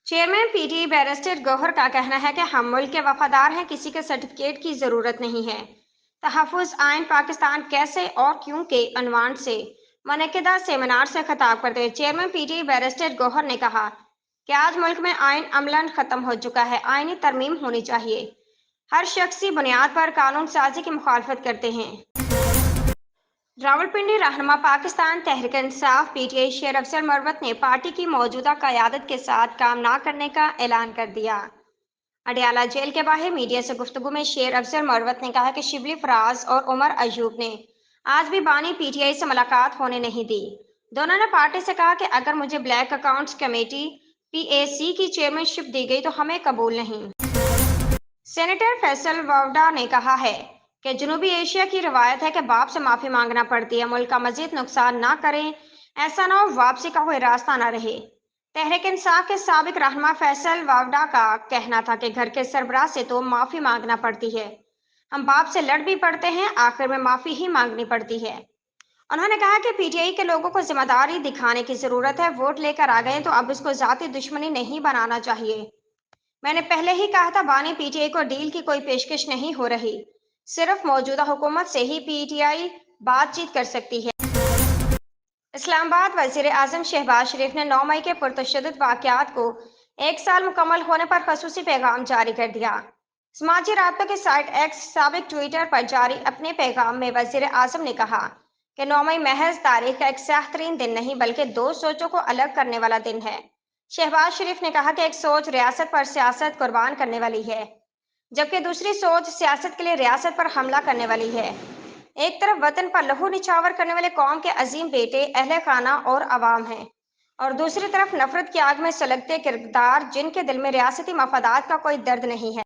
Chairman PTI barrister Gauhar का कहना है कि हम मुल्क के वफादार हैं, किसी के सर्टिफिकेट की जरूरत नहीं है। तहफ़्फ़ुज़ आइन पाकिस्तान कैसे और क्यों के अनवान से मुनक्किदा सेमिनार से खिताब करते हुए चेयरमैन पीटीआई बैरिस्टर गौहर ने कहा कि आज मुल्क में आइन अमलन खत्म हो चुका है, आइनी तरमीम होनी चाहिए। हर शख्सी बुनियाद पर कानून साजी की मुखालफत करते हैं। रावलपिंडी रहनुमा पाकिस्तान तहरीक इंसाफ पीटीआई शेर अफजल मरवत ने पार्टी की मौजूदा क़यादत के साथ काम न करने का ऐलान कर दिया। अडयाला जेल के बाहर मीडिया से गुफ्तगू में शेर अफजल मरवत ने कहा कि शिबली फराज और उमर अयूब ने आज भी बानी पीटीआई से मुलाकात होने नहीं दी। दोनों ने पार्टी से कहा कि अगर मुझे ब्लैक अकाउंट्स कमेटी पीएसी की चेयरमैनशिप दी गई तो हमें कबूल नहीं। सेनेटर फैसल वावडा ने कहा है कि जनूबी एशिया की रवायत है कि बाप से माफ़ी मांगना पड़ती है। मुल्क का मजीद नुकसान ना करें, ऐसा ना हो वापसी का कोई रास्ता ना रहे। तहरीक इंसाफ के साबिक रहनुमा फैसल वावडा का कहना था कि घर के सरबराह से तो माफ़ी मांगना पड़ती है, हम बाप से लड़ भी पड़ते हैं, आखिर में माफ़ी ही मांगनी पड़ती है। उन्होंने कहा कि पीटीआई के लोगों को जिम्मेदारी दिखाने की ज़रूरत है। वोट लेकर आ गए तो अब इसको ज़ाती दुश्मनी नहीं बनाना चाहिए। मैंने पहले ही कहा था, बानी पीटीआई को डील की कोई पेशकश नहीं हो रही, सिर्फ मौजूदा हुकूमत से ही पीटीआई बातचीत कर सकती है। इस्लामाबाद वज़ीर आज़म शहबाज शरीफ ने 9 मई के पुरतशद्दुद वाक़यात को 1 साल मुकम्मल होने पर ख़ुसूसी पैगाम जारी कर दिया। समाजी राब्तों की साइट एक्स साबिक ट्विटर पर जारी अपने पैगाम में वज़ीर आज़म ने कहा कि 9 मई महज तारीख का एक स्याह तरीन दिन नहीं बल्कि दो सोचों को अलग करने वाला दिन है। शहबाज शरीफ ने कहा कि एक सोच रियासत पर सियासत कुर्बान करने वाली है, जबकि दूसरी सोच सियासत के लिए रियासत पर हमला करने वाली है। एक तरफ वतन पर लहू निछावर करने वाले कौम के अजीम बेटे अहले खाना और अवाम हैं, और दूसरी तरफ नफरत की आग में सुलगते किरदार जिनके दिल में रियासती मफादात का कोई दर्द नहीं है।